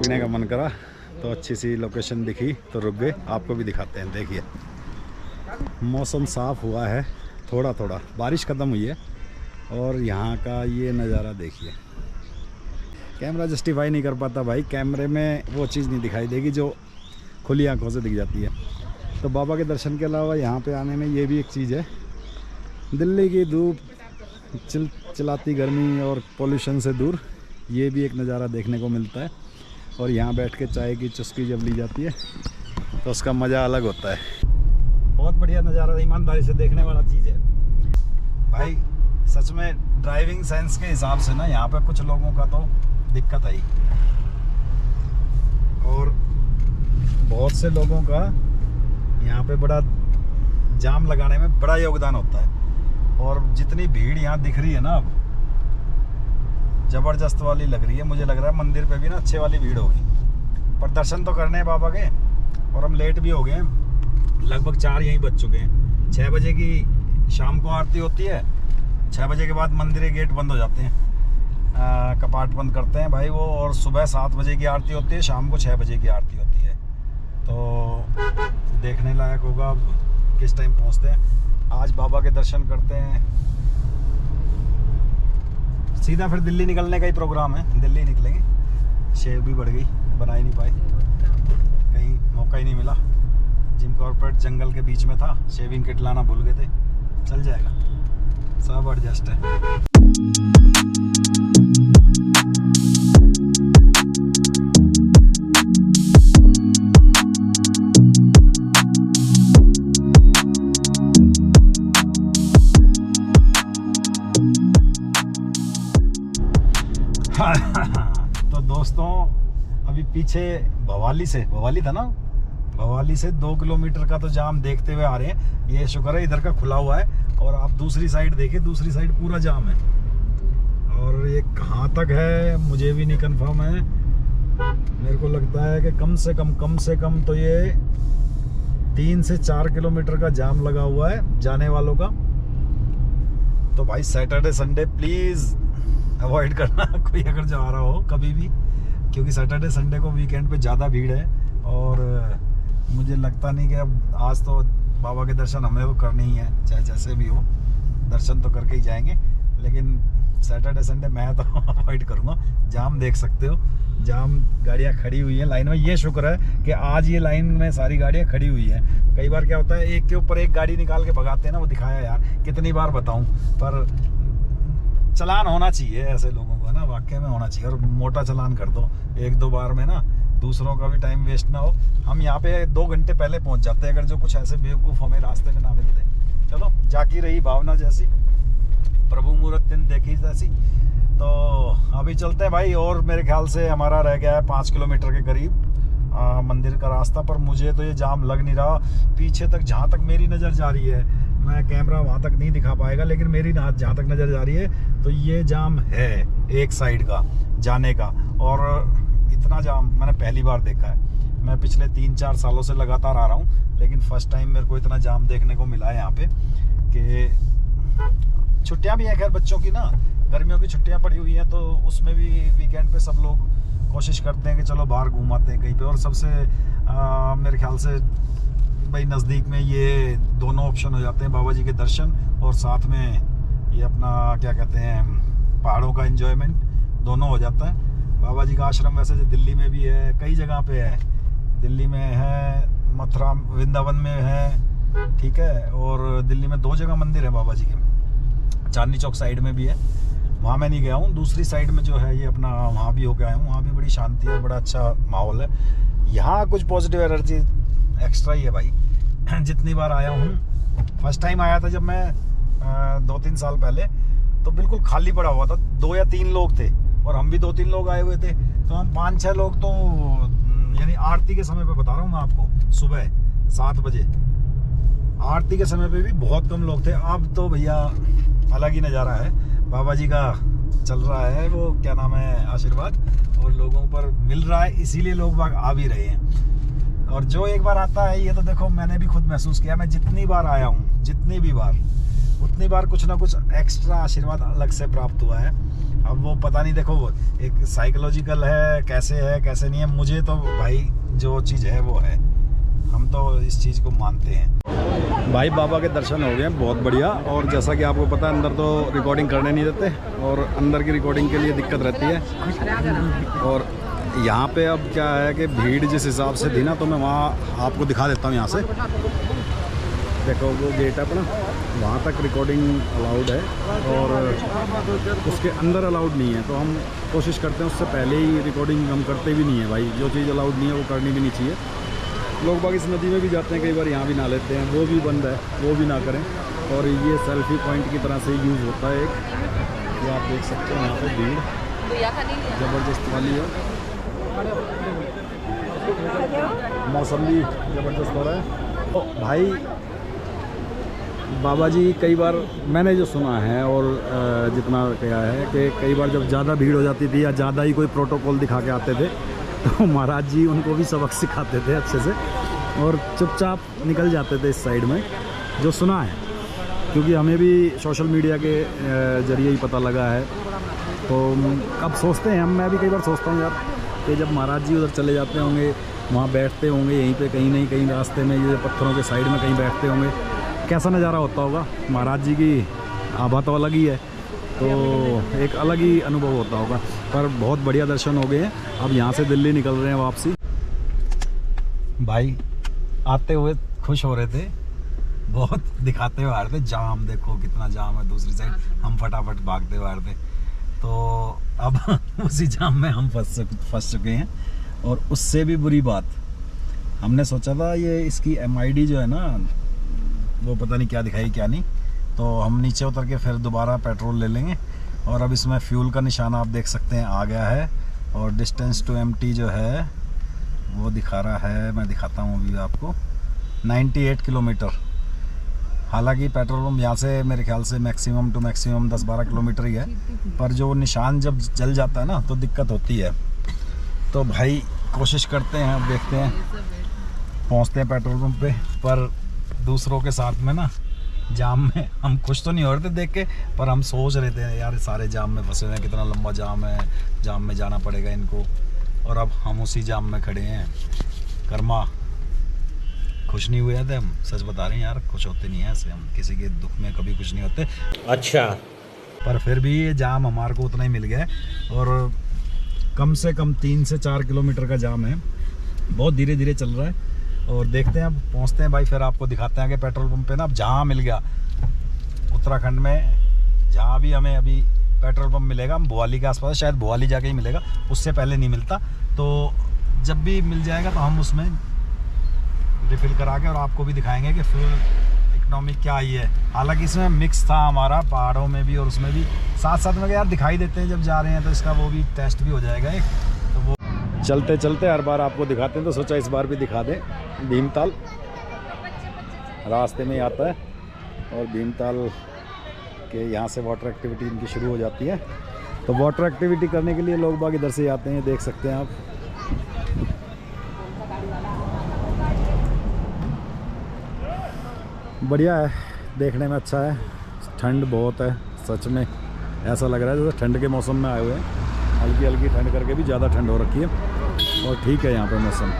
पीने का मन करा तो अच्छी सी लोकेशन दिखी तो रुक गए। आपको भी दिखाते हैं। देखिए मौसम साफ़ हुआ है, थोड़ा थोड़ा बारिश ख़त्म हुई है और यहाँ का ये नज़ारा देखिए। कैमरा जस्टिफाई नहीं कर पाता भाई, कैमरे में वो चीज़ नहीं दिखाई देगी जो खुली आंखों से दिख जाती है। तो बाबा के दर्शन के अलावा यहाँ पे आने में ये भी एक चीज़ है, दिल्ली की धूप, चिल्लाती गर्मी और पोल्यूशन से दूर ये भी एक नज़ारा देखने को मिलता है। और यहाँ बैठ के चाय की चुस्की जब ली जाती है तो उसका मज़ा अलग होता है। बहुत बढ़िया नज़ारा, ईमानदारी से देखने वाला चीज़ है भाई। सच में ड्राइविंग सेंस के हिसाब से ना यहाँ पे कुछ लोगों का तो दिक्कत आई, और बहुत से लोगों का यहाँ पे बड़ा जाम लगाने में बड़ा योगदान होता है। और जितनी भीड़ यहाँ दिख रही है ना अब ज़बरदस्त वाली लग रही है। मुझे लग रहा है मंदिर पे भी ना अच्छे वाली भीड़ होगी, पर दर्शन तो करने हैं बाबा के और हम लेट भी हो गए हैं। लगभग 4 यहीं बज चुके हैं। 6 बजे की शाम को आरती होती है, 6 बजे के बाद मंदिर के गेट बंद हो जाते हैं, कपाट बंद करते हैं भाई वो। और सुबह 7 बजे की आरती होती है, शाम को 6 बजे की आरती होती है। तो देखने लायक होगा अब किस टाइम पहुँचते हैं। आज बाबा के दर्शन करते हैं, सीधा फिर दिल्ली निकलने का ही प्रोग्राम है। दिल्ली निकलेंगे। शेव भी बढ़ गई, बना ही नहीं पाए, कहीं मौका ही नहीं मिला। जिम कॉर्पोरेट जंगल के बीच में था, शेविंग किट लाना भूल गए थे। चल जाएगा, सब एडजस्ट है। तो दोस्तों अभी पीछे भवाली था ना, भवाली से 2 किलोमीटर का तो जाम देखते हुए आ रहे हैं। ये शुक्र है इधर का खुला हुआ है, और आप दूसरी साइड देखिए, दूसरी साइड पूरा जाम है। और ये कहाँ तक है मुझे भी नहीं कंफर्म है। मेरे को लगता है कि कम से कम तो ये 3 से 4 किलोमीटर का जाम लगा हुआ है जाने वालों का। तो भाई सैटरडे संडे प्लीज़ अवॉइड करना कोई अगर जा रहा हो कभी भी, क्योंकि सैटरडे संडे को वीकेंड पे ज़्यादा भीड़ है। और मुझे लगता नहीं कि अब आज तो बाबा के दर्शन हमें तो करने ही है, चाहे जैसे भी हो दर्शन तो करके ही जाएंगे। लेकिन सैटरडे संडे मैं तो अवॉइड करूँगा। जाम देख सकते हो, जाम गाड़ियाँ खड़ी हुई हैं लाइन में। ये शुक्र है कि आज ये लाइन में सारी गाड़ियाँ खड़ी हुई हैं। कई बार क्या होता है एक के ऊपर एक गाड़ी निकाल के भगाते हैं ना, वो दिखाया यार कितनी बार बताऊँ, पर चलान होना चाहिए ऐसे लोगों को ना, वाकई में होना चाहिए। और मोटा चलान कर दो 1-2 बार में ना, दूसरों का भी टाइम वेस्ट ना हो। हम यहाँ पे 2 घंटे पहले पहुँच जाते हैं अगर जो कुछ ऐसे बेवकूफ़ हमें रास्ते में ना मिलते। चलो जाकी रही भावना जैसी, प्रभु मुहूर्त दिन देखी जैसी। तो अभी चलते हैं भाई। और मेरे ख्याल से हमारा रह गया है 5 किलोमीटर के करीब मंदिर का रास्ता। पर मुझे तो ये जाम लग नहीं रहा। पीछे तक जहाँ तक मेरी नज़र जा रही है, मैं कैमरा वहाँ तक नहीं दिखा पाएगा, लेकिन मेरी जहाँ तक नज़र जा रही है तो ये जाम है एक साइड का जाने का। और इतना जाम मैंने पहली बार देखा है। मैं पिछले 3-4 सालों से लगातार आ रहा हूँ, लेकिन फर्स्ट टाइम मेरे को इतना जाम देखने को मिला है यहाँ पे। कि छुट्टियाँ भी हैं खैर बच्चों की ना, गर्मियों की छुट्टियाँ पड़ी हुई हैं, तो उसमें भी वीकेंड पे सब लोग कोशिश करते हैं कि चलो बाहर घूम आते हैं कहीं पे। और सबसे मेरे ख्याल से भाई नज़दीक में ये दोनों ऑप्शन हो जाते हैं, बाबा जी के दर्शन और साथ में ये अपना क्या कहते हैं पहाड़ों का एंजॉयमेंट, दोनों हो जाता है। बाबा जी का आश्रम वैसे जो दिल्ली में भी है, कई जगह पे है। दिल्ली में है, मथुरा वृंदावन में है, ठीक है। और दिल्ली में 2 जगह मंदिर है बाबा जी के, चांदनी चौक साइड में भी है, वहाँ मैं नहीं गया हूँ। दूसरी साइड में जो है ये अपना वहाँ भी होके आया हूँ, वहाँ भी बड़ी शांति है, बड़ा अच्छा माहौल है। यहाँ कुछ पॉजिटिव एनर्जी एक्स्ट्रा ही है भाई। जितनी बार आया हूँ, फर्स्ट टाइम आया था जब मैं 2-3 साल पहले, तो बिल्कुल खाली पड़ा हुआ था। 2 या 3 लोग थे और हम भी 2-3 लोग आए हुए थे। तो हम 5-6 लोग तो यानी आरती के समय पे बता रहा हूँ मैं आपको, सुबह 7 बजे आरती के समय पे भी बहुत कम लोग थे। अब तो भैया अलग ही नज़ारा है, बाबा जी का चल रहा है वो क्या नाम है आशीर्वाद, और लोगों पर मिल रहा है, इसीलिए लोग आ भी रहे हैं। और जो एक बार आता है, ये तो देखो मैंने भी खुद महसूस किया, मैं जितनी बार आया हूँ, जितनी भी बार, उतनी बार कुछ ना कुछ एक्स्ट्रा आशीर्वाद अलग से प्राप्त हुआ है। अब वो पता नहीं, देखो एक साइकोलॉजिकल है, कैसे नहीं है, मुझे तो भाई जो चीज़ है वो है, हम तो इस चीज़ को मानते हैं। भाई बाबा के दर्शन हो गए बहुत बढ़िया। और जैसा कि आपको पता है अंदर तो रिकॉर्डिंग करने नहीं देते, और अंदर की रिकॉर्डिंग के लिए दिक्कत रहती है। और यहाँ पे अब क्या है कि भीड़ जिस हिसाब से थी ना, तो मैं वहाँ आपको दिखा देता हूँ। यहाँ से देखो वो गेट है अपना, वहाँ तक रिकॉर्डिंग अलाउड है और उसके अंदर अलाउड नहीं है। तो हम कोशिश करते हैं उससे पहले ही रिकॉर्डिंग हम करते भी नहीं है भाई। जो चीज़ अलाउड नहीं है वो करनी भी नहीं चाहिए। लोग बाग इस नदी में भी जाते हैं, कई बार यहाँ भी नहा लेते हैं, वो भी बंद है, वो भी ना करें। और ये सेल्फी पॉइंट की तरह से यूज़ होता है एक, ये आप देख सकते हैं। यहाँ पर भीड़ ज़बरदस्त वाली है, मौसम भी ज़बरदस्त हो रहा है। तो भाई बाबा जी कई बार मैंने जो सुना है और जितना कहा है कि कई बार जब ज़्यादा भीड़ हो जाती थी या ज़्यादा ही कोई प्रोटोकॉल दिखा के आते थे, तो महाराज जी उनको भी सबक सिखाते थे अच्छे से और चुपचाप निकल जाते थे इस साइड में, जो सुना है। क्योंकि हमें भी सोशल मीडिया के ज़रिए ही पता लगा है। तो अब सोचते हैं मैं भी कई बार सोचता हूँ यार कि जब महाराज जी उधर चले जाते होंगे, वहाँ बैठते होंगे यहीं पे कहीं नहीं कहीं रास्ते में, ये पत्थरों के साइड में कहीं बैठते होंगे, कैसा नज़ारा होता होगा। महाराज जी की आभा तो अलग ही है, तो एक अलग ही अनुभव होता होगा। पर बहुत बढ़िया दर्शन हो गए हैं। अब यहाँ से दिल्ली निकल रहे हैं वापसी। भाई आते हुए खुश हो रहे थे, बहुत दिखाते हुए आ रहे थे, जाम देखो कितना जाम है दूसरी साइड, हम फटाफट भागते हुए आ रहे थे। तो अब उसी जाम में हम फंस चुके हैं। और उससे भी बुरी बात, हमने सोचा था ये इसकी MID जो है ना, वो पता नहीं क्या दिखाई क्या नहीं, तो हम नीचे उतर के फिर दोबारा पेट्रोल ले लेंगे। और अब इसमें फ्यूल का निशान आप देख सकते हैं आ गया है, और डिस्टेंस टू एम्प्टी जो है वो दिखा रहा है, मैं दिखाता हूँ अभी आपको, 98 किलोमीटर। हालांकि पेट्रोल पंप यहाँ से मेरे ख्याल से मैक्सिमम टू मैक्सिमम 10-12 किलोमीटर ही है, पर जो निशान जब जल जाता है ना तो दिक्कत होती है। तो भाई कोशिश करते हैं, अब देखते हैं, पहुँचते हैं पेट्रोल पंप पे। पर दूसरों के साथ में ना जाम में हम खुश तो नहीं हो रहे थे देख के, पर हम सोच रहे थे यार सारे जाम में फंसे हुए हैं, कितना लंबा जाम है, जाम में जाना पड़ेगा इनको। और अब हम उसी जाम में खड़े हैं। कर्मा खुश नहीं हुए थे हम, सच बता रहे हैं यार, खुश होते नहीं हैं ऐसे, हम किसी के दुख में कभी खुश नहीं होते। अच्छा, पर फिर भी ये जाम हमारे को उतना ही मिल गया है। और कम से कम 3 से 4 किलोमीटर का जाम है, बहुत धीरे धीरे चल रहा है। और देखते हैं अब पहुंचते हैं भाई, फिर आपको दिखाते हैं कि पेट्रोल पंप पे ना, अब जहाँ मिल गया उत्तराखंड में, जहाँ भी हमें अभी पेट्रोल पंप मिलेगा, हम भोवाली के आसपास, शायद भोवाली जाके ही मिलेगा, उससे पहले नहीं मिलता। तो जब भी मिल जाएगा तो हम उसमें रिफ़िल करा के और आपको भी दिखाएंगे कि फ्यूल इकोनॉमी क्या ही है। हालांकि इसमें मिक्स था हमारा, पहाड़ों में भी और उसमें भी, साथ साथ में यार दिखाई देते हैं जब जा रहे हैं, तो इसका वो भी टेस्ट भी हो जाएगा एक। तो वो चलते चलते हर बार आपको दिखाते हैं, तो सोचा इस बार भी दिखा दें। भीमताल रास्ते में ही आता है, और भीमताल के यहाँ से वाटर एक्टिविटी इनकी शुरू हो जाती है। तो वाटर एक्टिविटी करने के लिए लोग बाग इधर से आते हैं, देख सकते हैं आप। बढ़िया है, देखने में अच्छा है। ठंड बहुत है सच में, ऐसा लग रहा है जैसे ठंड के मौसम में आए हुए हैं। हल्की हल्की ठंड करके भी ज़्यादा ठंड हो रखी है, और ठीक है यहाँ पे मौसम।